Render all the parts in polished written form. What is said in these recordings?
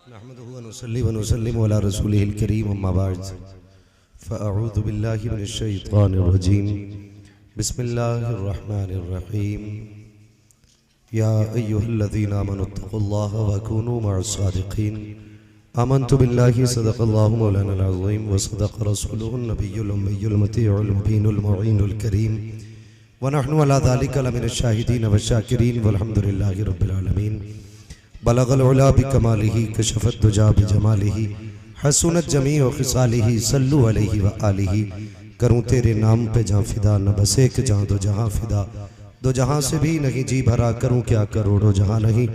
नहमदुहु व नुसल्ली व नुसल्लिमु अला रसूलिहिल करीम अम्मा बाद फ़अऊज़ु बिल्लाहि मिनश शैतानिर रजीम बिस्मिल्लाहिर रहमानिर रहीम या अय्युहल्लज़ीना आमनुत्तक़ुल्लाहा व कूनू मअस सादिक़ीन आमन्तु बिल्लाहि सदक़ल्लाहु मौलानाल अज़ीम व सदक़ रसूलुहुन नबियुल उम्मियुल मतीउल मुबीनुल मुईनुल करीम व नहनु अला ज़ालिका लमिनश शाहिदीन व शाकिरीन वल्हम्दुलिल्लाहि रब्बिल आलमीन बलगल उला बिकमालिही कशफत दुजा बिजमालिही हसनत जमीअ खिसालिही सल्लु अलैहि व आलिही। करूँ तेरे नाम पे जहाँ फिदा न बस एक जहाँ दो जहाँ फिदा दो जहाँ से भी नहीं जी भरा करूँ क्या करोड़ों जहाँ नहीं।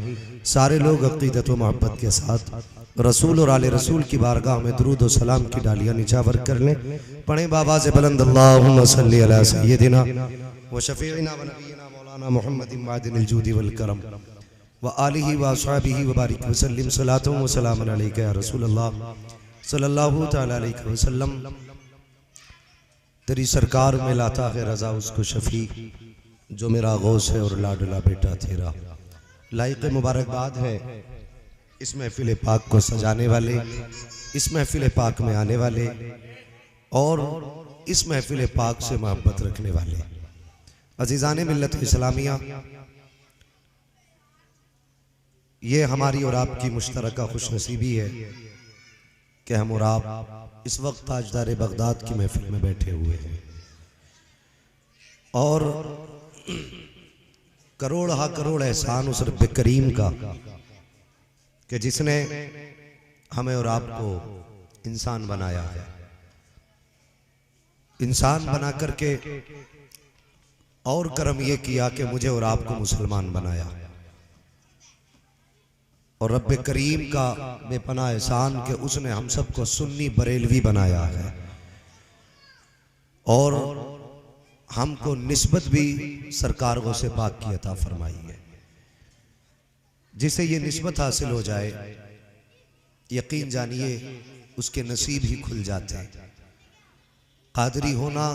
सारे लोग अक़ीदत व मोहब्बत के साथ रसूल और आले रसूल की बारगाह में दुरूद व सलाम की डालियाँ निछावर कर लें। पढ़ें बाबाज़ बुलंद अल्लाहुम्मा सल्ली अला सय्यदिना व शफ़ीइना व नबीना मौलाना मुहम्मदिन मादिनिल जूदि वल करम व आलिही व अस्हाबिही व बारिक वसल्लिम सलातुन व सलामुन अलैका या रसूलल्लाह सल्लल्लाहु तआला अलैहि वसल्लम। तेरी सरकार में लाता है रज़ा उसको शफ़ी जो मेरा गौस है और लाडला बेटा तेरा। लाइक़ मुबारकबाद है इस महफ़िल पाक को सजाने वाले, इस महफ़िल पाक में आने वाले और इस महफ़िल पाक से मोहब्बत रखने वाले अज़ीज़ान मिल्लत इस्लामिया। ये हमारी और आपकी मुश्तरका खुशनसीबी है कि हम और आप इस वक्त ताजदार बगदाद की महफिल में बैठे हुए हैं और करोड़ हा करोड़ एहसान उस रब्बे करीम का कि जिसने हमें और आपको इंसान बनाया है। इंसान बना करके और करम ये किया कि मुझे और आपको मुसलमान बनाया और रब्बे करीम का बेपनाह एहसान कि उसने हम सबको सुन्नी बरेलवी बनाया है और हमको निस्बत भी सरकार गौसे पाक की अता फरमाई है। जिसे ये निस्बत हासिल हो जाए यकीन जानिए उसके नसीब ही खुल जाते हैं। कादरी होना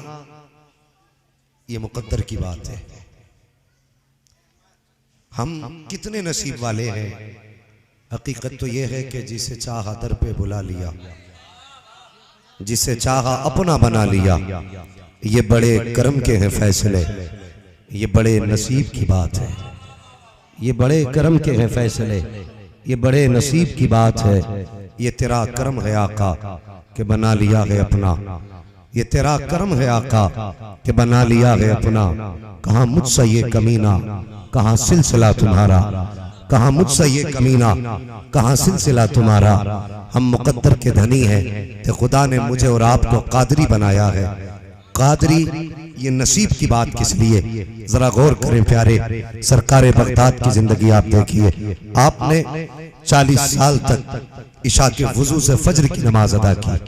ये मुकद्दर की बात है। हम कितने नसीब वाले हैं। हकीकत तो यह है कि जिसे चाहा दर पे बुला लिया, जिसे चाहा अपना बना लिया। ये बड़े करम के हैं फैसले, ये बड़े नसीब की बात है। ये बड़े करम के हैं फैसले, ये बड़े नसीब की बात है। ये तेरा करम है आका कि बना लिया है अपना, ये तेरा करम है आका कि बना लिया है अपना। कहाँ मुझसे ये कमीना, कहाँ सिलसिला तुम्हारा, कहाँ मुझसे ये कमीना, कहाँ सिलसिला तुम्हारा। हम मुकद्दर के धनी हैं कि खुदा ने मुझे और आपको कादरी बनाया है। कादरी ये नसीब की बात किस लिए, जरा गौर करें प्यारे। सरकार बगदाद की जिंदगी आप देखिए। आपने 40 साल तक इशा के वुजू से फजर की नमाज अदा की,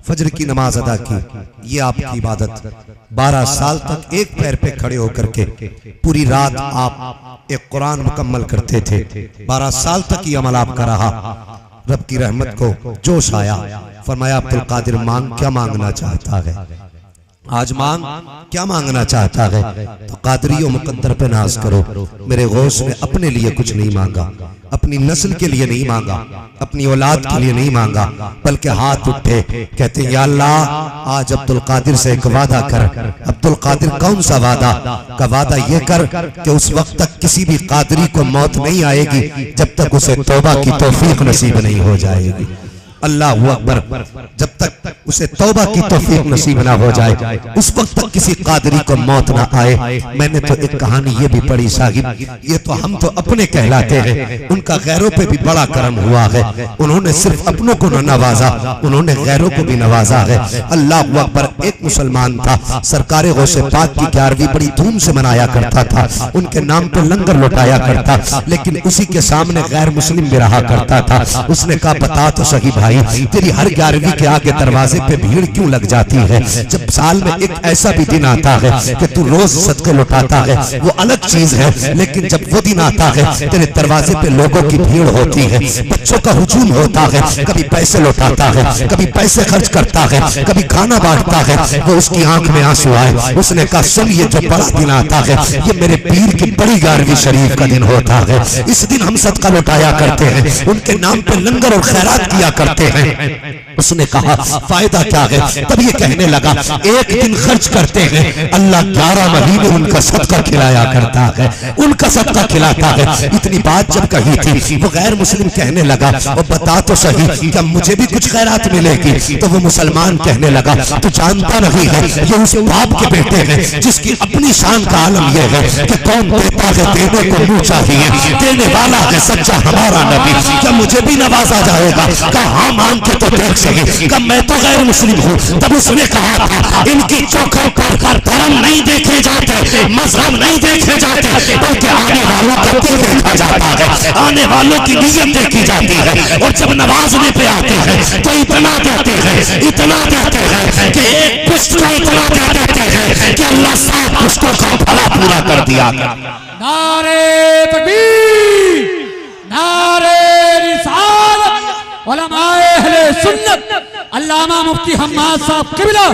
फजर की नमाज अदा की। ये आपकी इबादत। 12 साल तक एक पैर पे खड़े होकर के पूरी रात आप एक कुरान मुकम्मल करते थे। 12 साल तक ये अमल आपका रहा। रब की रहमत को जोश आया, फरमाया अब्दुल कादिर मांग, क्या मांगना चाहता है आज मांग, क्या मांगना चाहता है। तो कादरियों मुकद्दर पे नाज करो। मेरे गौस ने अपने लिए कुछ नहीं मांगा, अपनी नस्ल के लिए नहीं मांगा, अपनी औलाद के लिए नहीं मांगा, बल्कि हाथ उठे कहते या अल्लाह आज अब्दुल कादिर से एक वादा कर। अब्दुल कादिर कौन सा वादा का वादा ये कर कि उस वक्त तक किसी भी कादरी को मौत नहीं आएगी जब तक उसे तौबा की तौफीक नसीब नहीं हो जाएगी। अल्लाह अकबर। जब तक उसे तौबा की तौफीक नसीब ना हो जाए उस वक्त तक किसी कादरी को मौत ना आए। मैंने तो एक कहानी ये भी पढ़ी साहिब, ये तो हम तो अपने कहलाते हैं, उनका गैरों पे भी बड़ा करम हुआ है। उन्होंने सिर्फ अपनों को न नवाजा, उन्होंने गैरों को भी नवाजा है। अल्लाह अकबर। एक मुसलमान था, सरकार गौसे पाक की 11वीं बड़ी धूम से मनाया करता था, उनके नाम पर लंगर लौटाया करता, लेकिन उसी के सामने गैर मुस्लिम भी रहा करता था। उसने कहा बता तो सही भाई भाई तेरी हर 11वीं के आगे दरवाजे पे भीड़ क्यों लग जाती है? जब साल में एक ऐसा भी दिन आता है कि तू रोज सदके लुटाता है वो अलग चीज है, लेकिन जब वो दिन आता है तेरे दरवाजे पे लोगों की भीड़ होती है, बच्चों का हुजूम होता है, कभी पैसे लुटाता है, कभी पैसे खर्च करता है, कभी खाना बांटता है, वो उसकी आंख में आंसू आए। उसने कहा सुन ये जो बड़ा दिन आता है ये मेरे पीर की बड़ी 11वीं शरीफ का दिन होता है। इस दिन हम सदका लुटाया करते हैं, उनके नाम पे लंगर और खैरात किया करते हैं। उसने कहा फायदा क्या है? तब ये कहने लगा एक दिन खर्च करते हैं अल्लाह 11 महीने उनका सदका खिलाया करता है, उनका सदका खिलाता है। इतनी बात जब कही थी वो गैर मुस्लिम कहने लगा और बता तो सही क्या मुझे भी कुछ खैरात मिलेगी? तो वो मुसलमान कहने लगा तू जानता नहीं है ये उस बाप के बेटे हैं जिसकी अपनी शान का आलम यह है कि कौन देता है देने को मुंह चाहिए, देने वाला है सच्चा हमारा नबी। क्या मुझे भी नवाजा जाएगा? कहा हाँ मान के तो देख सही। कहा मैं तो गैर मुस्लिम हूँ। तब उसने कहा था इनकी चौखट पर धर्म नहीं देखे जाते, मजहब नहीं देखे जाते, बल्कि आने वालों का दिल देखा जाता है, आने वालों की नीयत देखी जाती है। और जब नवाजने पे आते हैं तो इतना देते हैं, इतना देते हैं कि एक पुष्ट को इतना दे देते हैं कि अल्लाह 7 पुष्टों का भला पूरा कर दिया। नारे तकबीर, नारे रिसालत, उलमाए अहले सुन्नत, अल्लामा मुफ्ती हम्माद साहब क़िबला,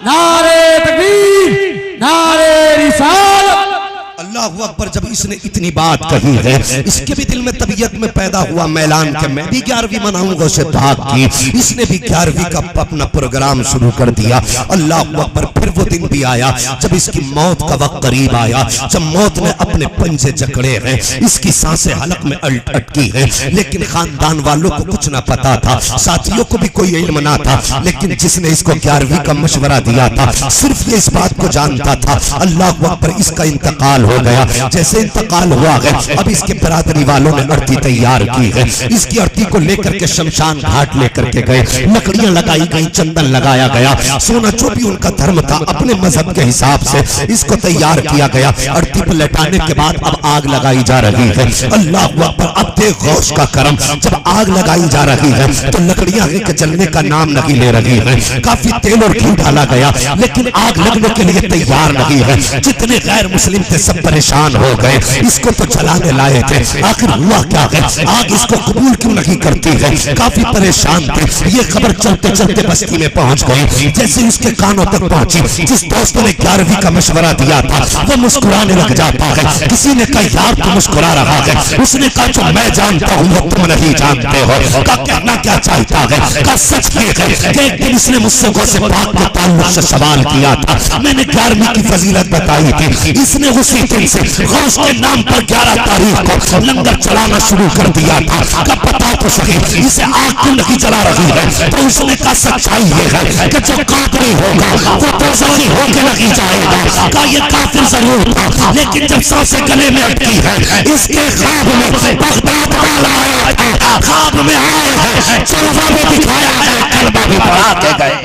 नारे तकबीर, नारे रिसालत। अल्लाह अकबर। जब इसने इतनी बात कही है इसके भी दिल में तबीयत में पैदा हुआ मैलान के मैं भी 11वीं मनाऊंगा उसे भाग की। इसने भी 11वीं का अपना प्रोग्राम शुरू कर दिया। अल्लाह अकबर। फिर वो दिन भी आया जब इसकी मौत का वक्त करीब आया, जब मौत ने अपने पंजे जकड़े हैं, इसकी सांसें हलक में अटकी है, लेकिन खानदान वालों को कुछ ना पता था, साथियों को भी कोई इल्म ना था। लेकिन जिसने इसको 11वीं का मशवरा दिया था सिर्फ ये इस बात को जानता था अल्लाह अकबर इसका इंतकाल हो गया। जैसे इंतकाल हुआ है अब इसके बरादरी वालों ने अर्थी तैयार की है। इसकी अर्थी को लेकर के शमशान घाट लेकर के गए, लकड़ियां लगाई गई, चंदन लगाया गया, सोना जो भी उनका धर्म था अपने मजहब के हिसाब से इसको तैयार किया गया। अर्थी पर लटाने के बाद अब आग लगाई जा रही है। अल्लाह अकबर। अब देख गौश का करम, जब आग लगाई जा रही है तो लकड़ियां के जलने का नाम नहीं ले रही है। काफी तेल और घी डाला गया लेकिन आग लगने के लिए तैयार नहीं है। जितने गैर मुस्लिम थे सब परेशान हो गए, इसको तो जलाने लाए थे, आखिर हुआ क्या है? आग इसको कबूल क्यों नहीं करती है? काफी परेशान थे। ये खबर चलते चलते बस्ती में पहुंच गई। जैसे उसके कानों तक पहुंची, जिस दोस्त ने 11वीं का मशवरा दिया था वो मुस्कुराने लग जाता है। किसी ने कहा यार तू मुस्कुरा रहा है, उसने कहा जो मैं जानता हूँ वो तुम नहीं जानते हो। का कहना क्या चाहता है? का सच ये है कि एक दिन इसने मुझसे गौसे पाक के ताल्लुक से सवाल किया था, मैंने 11वीं की फजीलत बताई थी। इसने उसी दिन से गौस के नाम पर 11 तारीख को लंगर चलाना शुरू कर दिया था। का पता तो सही इसे आग क्यों नहीं जला रही है? तो उसने कहा सच्चाई ये है कि जो काफिर होगा वो तो जल्दी होके नहीं जाएगा। का ये काफिर जरूर था लेकिन जब सांसें गले में अटकी है इसके ख्वाब में बगदाद वाला आया था, ख्वाब में आए हैं, जलवा भी दिखाया है, कलमा भी पढ़ा के गए।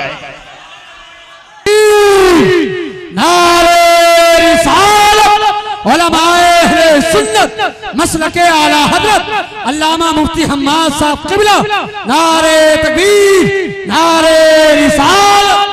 नारे रिसालत, उलमाए अहले सुन्नत, मसलके आला हजरत अल्लामा मुफ्ती हम्माद साहब क़िबला, नारे तकबीर, नारे रिसालत।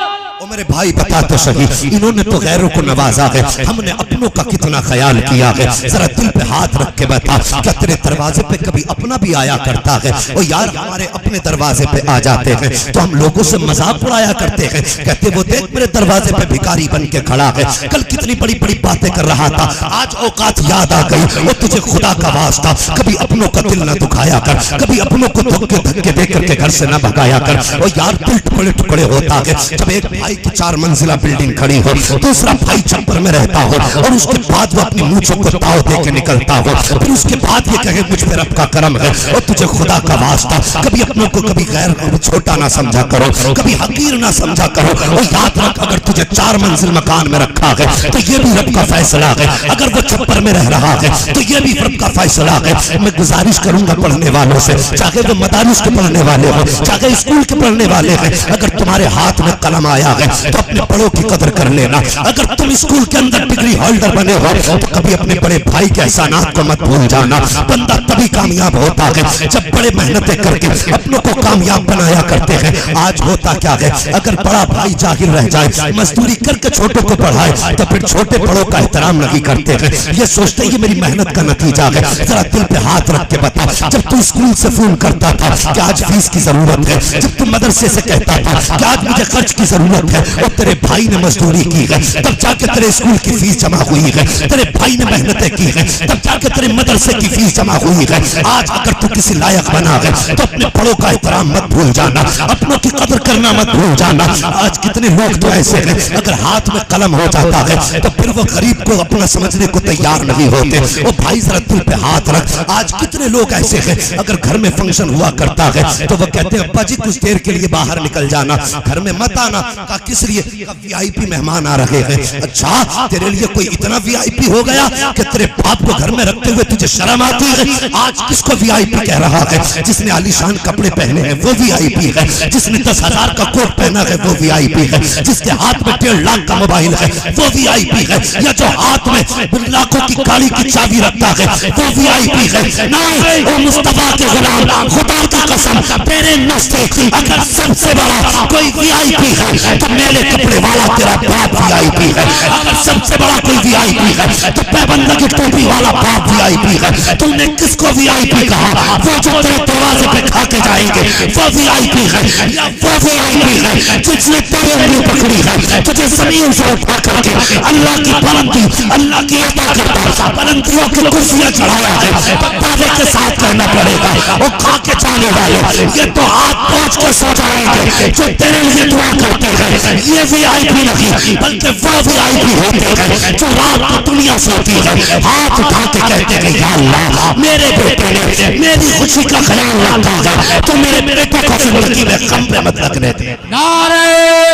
मेरे भाई बता तो सही, इन्होंने तो गैरों को नवाजा है, हमने अपनों का कितना ख्याल किया है? जरा दिल पे हाथ रख के बता, क्या तेरे दरवाजे पे कभी अपना भी आया करता है? और यार हमारे अपने दरवाजे पे आ जाते हैं तो हम लोगों से मजाक उड़ाया करते हैं, कहते वो देख मेरे दरवाजे पे भिखारी बन के खड़ा है, कल कितनी बड़ी बड़ी बातें कर रहा था, आज औकात याद आ गई। वो तुझे खुदा का वास्ता कभी अपनों का दिल न दुखाया कर, कभी अपनों को धक्के धक्के दे करके घर से न भगाया कर। और यार दिल टुकड़े टुकड़े होता है जब एक भाई की 4 मंजिला बिल्डिंग खड़ी हो, दूसरा भाई छप्पर में रहता हो और उसके बाद वो अपनी मूंछों को ताव दे के निकलता हो, फिर उसके बाद ये कहे मुझ पे रब का करम है और तुझे खुदा का वास्ता कभी अपनों को कभी गैर को छोटा ना समझा करो, कभी हकीर ना समझा करो। और याद रख अगर तुझे 4 मंजिल मकान में रखा है तो ये भी रब का फैसला है, अगर वो छप्पर में रह रहा है तो ये भी रब का फैसला है। मैं गुजारिश करूंगा पढ़ने वालों से, चाहे वो मदारिस के पढ़ने वाले हो, चाहे स्कूल के पढ़ने वाले हैं, अगर तुम्हारे हाथ में कलम आया है है तो अपने बड़ों की कदर कर लेना। अगर तुम स्कूल के अंदर डिग्री होल्डर बने हो तो कभी अपने बड़े भाई के एहसानात को मत भूल जाना। बंदा तभी कामयाब होता है जब बड़े मेहनतें करके अपनों को कामयाब बनाया करते हैं। आज होता क्या है, अगर बड़ा भाई जाहिल रह जाए, मजदूरी करके छोटों को पढ़ाए तो फिर छोटे बड़ों का एहतराम नहीं करते हैं। ये सोचते ही मेरी मेहनत का नतीजा है। जरा दिल पे हाथ रख के बता, जब तू स्कूल से फोन करता था कि आज फीस की जरूरत है, जब तू मदरसे से कहता था कि आज मुझे खर्च की जरूरत है और तेरे भाई ने मजदूरी की है, तब जाके तेरे स्कूल की फीस जमा हुई है, तेरे भाई ने मेहनतें की है, तब जाके तेरे मदरसे की फीस जमा हुई है। आज अगर तू किसी लायक बना है तो अपने बड़ों का एहतराम मत भूल जाना, अपनों की कदर करना मत भूल जाना। आज कितने लोग तो ऐसे हैं, अगर हाथ में कलम हो जाता है तो फिर वो गरीब को अपना समझने को तैयार नहीं होते। वो भाई जरा दिल पे हाथ रख। आज कितने लोग ऐसे हैं, अगर घर में फंक्शन हुआ करता है तो वो कहते हैं अब्बा जी कुछ देर के लिए बाहर निकल जाना, घर में मत आना। का किस लिए? वीआईपी मेहमान आ रहे हैं। अच्छा, तेरे लिए कोई इतना वीआईपी हो गया कि तेरे बाप को घर में रखते हुए तुझे शर्म आती है? आज किसको वीआईपी कह रहा है? जिसने आलीशान कपड़े पहने हैं वो वीआईपी है, जिसने 10,000 का कोट पहना है वो वीआईपी है, जिसके हाथ में 1.5 लाख का मोबाइल है वो वीआईपी है, या जो हाथ में लाखों की गाड़ी की चाबी रखता है वो वीआईपी है। नहीं, वो मुस्तफा के गुलाम, खुदा की कसम तेरे नज़दीक अगर सबसे बड़ा कोई वीआईपी है तो मेरे कपड़े वाला तेरा बाप वीआईपी है। अगर सबसे बड़ा कोई वीआईपी है तो पैबंद की टोपी वाला बाप वीआईपी है। तुमने किसको वीआईपी कहा? वो जो तेरे दरवाजे पे खा के जाएंगे वो वीआईपी है, या वो वीआईपी है जिसने तेरी उंगली पकड़ी है, तुझे जमीन से उठा करके अल्लाह की बुलंदी, अल्लाह की अता करता बुलंदियों की कुर्सियां चढ़ाया है। दावे के साथ करना पड़ेगा। वो खा के जाने वाले ये तो हाथ पहुंच के सो जाएंगे जो तेरे लिए दुआ करते हैं। ये वीआईपी नहीं बल्कि वो वीआईपी होते हैं जो रात को दुनिया सोती है, हाथ उठा के कहते हैं या अल्लाह मेरे बेटे ने मेरी खुशी का ख्याल रखा है तो मेरे बेटे को जिंदगी में गम पे मत रखने दे। नारे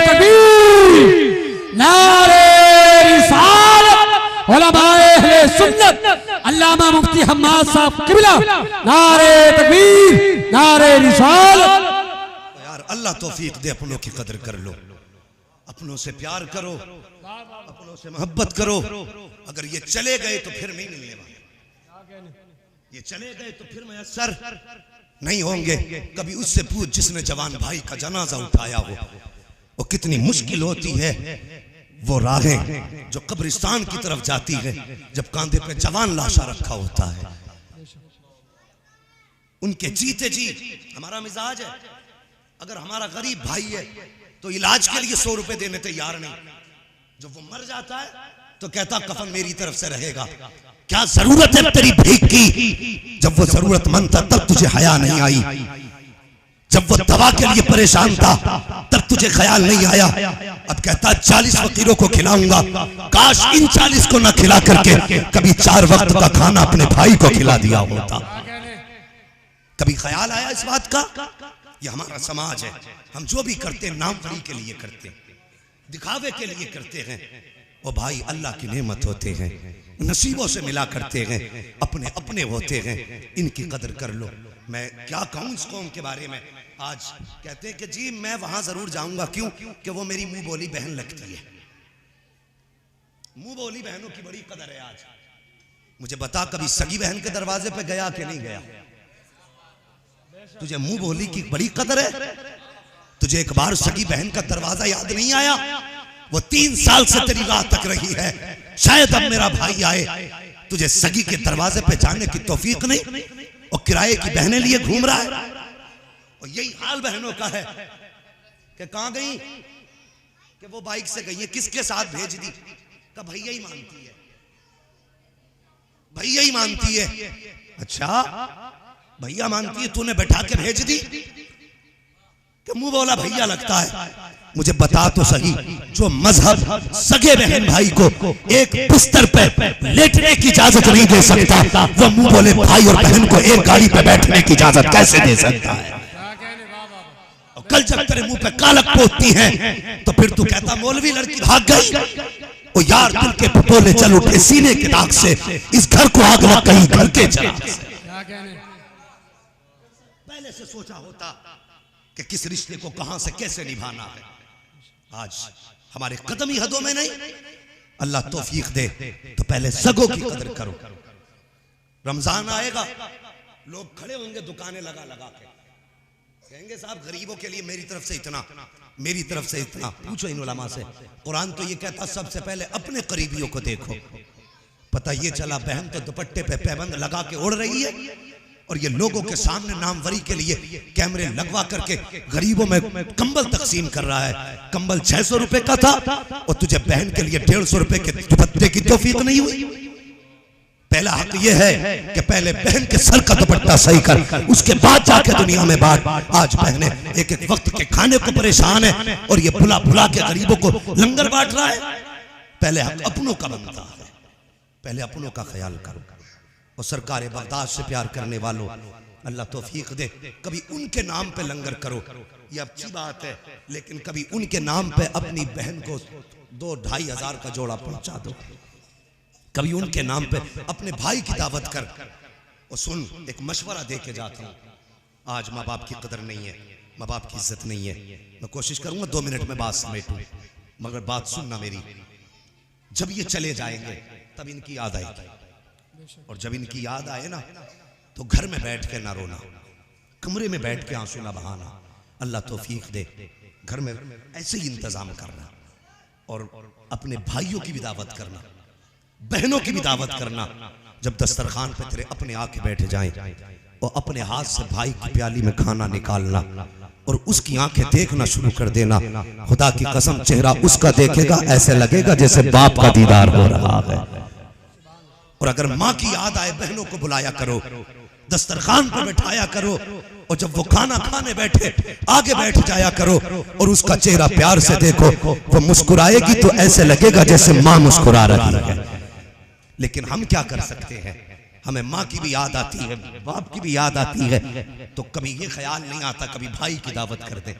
तकबीर, नारे रिसालत, उलमाए अहले सुन्नत, अल्लामा मुफ्ती हम्माद साहब किबला, नारे तकबीर, नारे रिसालत। यार अल्लाह तौफीक दे, अपनों की कदर कर लो, अपनों से प्यार करो, अपनों से मोहब्बत करो। अगर ये चले गए तो फिर नहीं मिलने वाले, ये चले गए तो फिर मैसर नहीं होंगे। कभी उससे पूछ जिसने जवान भाई का जनाजा उठाया हो, वो कितनी मुश्किल होती है वो राहें जो कब्रिस्तान की तरफ जाती है जब कांधे पे जवान लाशा रखा होता है। उनके जीते जी हमारा मिजाज है, अगर हमारा गरीब भाई है तो इलाज के लिए 100 रुपए देने तैयार नहीं, जब वो मर जाता है तो कहता कफन मेरी तरफ से रहेगा। क्या जरूरत है तेरी भीख की? जब वो जरूरतमंद था तब तुझे हया नहीं आई, जब वो दवा के लिए परेशान था तब तुझे ख्याल नहीं आया। अब कहता 40 फकीरों को खिलाऊंगा, काश इन 40 को ना खिला करके कभी 4 वक्त का खाना अपने भाई को खिला दिया होता। कभी ख्याल आया इस बात का? ये हमारा समाज है, हम जो भी करते हैं नामवरी के लिए करते हैं, दिखावे के लिए करते हैं। वो भाई अल्लाह की नेमत होते हैं, नसीबों से मिला करते हैं, अपने अपने होते हैं, इनकी कदर कर लो। मैं क्या कहूँ इस कौम के बारे में। आज कहते हैं कि जी मैं वहां जरूर जाऊंगा, क्यों? कि वो मेरी मुंह बोली बहन लगती है। मुंह बोली बहनों की बड़ी कदर है। आज मुझे बता, कभी सगी बहन के दरवाजे पे गया कि नहीं गया? तुझे मुंह बोली की बड़ी कदर है? तुझे एक बार सगी बहन का दरवाजा याद नहीं आया? वो 3 साल से तेरी राह तक रही है, शायद अब मेरा भाई आए। तुझे सगी के दरवाजे पे जाने की तौफीक नहीं, और किराए की बहनें लिए घूम रहा है। और यही हाल बहनों का है कि कहां गई? कि वो बाइक से गई है, किसके साथ भेज दी? का भैया ही मानती है, भैया ही मानती है। अच्छा भैया मानती है, तूने बैठा के भेज दी कि मुंह बोला भैया लगता है। मुझे बता तो सही, जो मजहब सगे बहन भाई को एक बिस्तर पे लेटने की इजाजत नहीं दे सकता, वो मुंह बोले भाई और बहन को एक गाड़ी पे बैठने की इजाजत कैसे दे सकता है? और कल जब तेरे मुंह पे कालक पोतती है तो फिर तू कहता मौलवी लड़की भाग गई। ओ यार दिल के पटोले चल उठे सीने के दाग से, इस घर को आग लग गई घर के चला। पहले से सोचा होता कि किस रिश्ते को कहां से कैसे निभाना है। आज हमारे कदम ही हदों में नहीं। अल्लाह तौफीक दे तो पहले सगों की कदर करो। रमजान आएगा, लोग खड़े होंगे दुकानें लगा लगा के, कहेंगे साहब गरीबों के लिए मेरी तरफ से इतना, मेरी तरफ से इतना। पूछो इन उलमा से, कुरान तो ये कहता सबसे पहले अपने करीबियों को देखो। पता ये चला बहन तो दुपट्टे पे पैबंद लगा के ओढ़ रही है और ये लोगों के सामने नामवरी के लिए कैमरे लगवा करके गरीबों में कंबल तकसीम कर रहा है। कंबल 600 रुपए का था और तुझे बहन के लिए 150 रुपए के दुपट्टे की तौफीक नहीं हुई। पहला हक ये है कि पहले बहन के सर का दुपट्टा सही कर, उसके बाद जाके दुनिया में बांट। आज बहने एक एक वक्त के खाने को परेशान है और ये भुला भुला के गरीबों को लंगर बांट रहा है। पहले हक अपनों का बनता है, पहले अपनों का ख्याल करो। और सरकार बगदाद से प्यार करने वालों, अल्लाह तौफीक दे, कभी उनके नाम पे लंगर करो, ये अच्छी बात है, लेकिन कभी उनके नाम पे अपनी बहन को 2-2.5 हज़ार का जोड़ा पहुंचा दो। कभी उनके नाम पे अपने भाई की दावत कर। और सुन, एक मशवरा दे के जाता हूँ, आज माँ बाप की कदर नहीं है, माँ बाप की इज्जत नहीं है। मैं कोशिश करूंगा 2 मिनट में बात समेटूं, मगर बात सुनना मेरी। जब ये चले जाएंगे तब इनकी याद आएगी, और जब इनकी याद आए ना तो घर में बैठ के ना रोना, कमरे में बैठ के आंसू ना बहाना। अल्लाह तौफीक दे, घर में ऐसे ही इंतजाम करना और अपने भाइयों की भी दावत करना, बहनों की भी दावत करना। जब दस्तरखान पे तेरे अपने आके बैठ जाएं और अपने हाथ से भाई की प्याली में खाना निकालना और उसकी आंखें देखना शुरू कर देना। खुदा की कसम, चेहरा उसका देखेगा ऐसे लगेगा जैसे बाप का दीदार हो रहा है। और अगर माँ की याद आए, बहनों को बुलाया करो, दस्तरखान पर बैठाया करो, और जब वो खाना खाने बैठे आगे बैठ जाया करो और उसका चेहरा प्यार से देखो, वो मुस्कुराएगी तो ऐसे लगेगा जैसे माँ मुस्कुरा रही है। लेकिन हम क्या कर सकते हैं, हमें माँ की भी याद आती है, बाप की भी याद आती है, तो कभी ये ख्याल नहीं आता कभी भाई की दावत कर दें,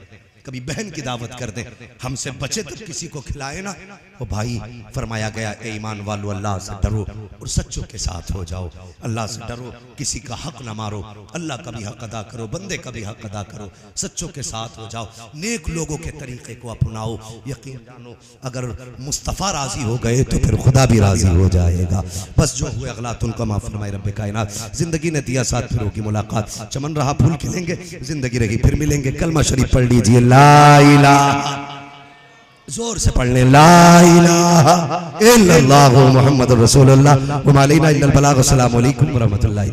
कभी बहन की दावत कर दें। हमसे बचे तब किसी को खिलाए ना। वो भाई फरमाया गया, ए ईमान वालों, अल्लाह से डरो और सच्चों के साथ हो जाओ। अल्लाह से डरो, किसी का हक ना मारो, अल्लाह का भी हक अदा करो, बंदे का भी हक अदा करो, सच्चों के साथ हो जाओ, नेक लोगों के तरीके को अपनाओ। यकीन जानो, अगर मुस्तफ़ा राजी हो गए तो फिर खुदा भी राजी हो जाएगा। बस जो हुए अगला तुमको माफ फरमाए रब्बे कायनात। जिंदगी ने दिया साथ, फिर होगी मुलाकात, चमन रहा फूल खिलेंगे, जिंदगी रही फिर मिलेंगे। कलमा शरीफ पढ़ लीजिए, ला इलाहा, जोर से पढ़ लें, ला इलाहा इल्लल्लाहु मुहम्मदुर रसूलुल्लाह व मा अलैना इल्लल बलाग। अस्सलामु अलैकुम व रहमतुल्लाहि।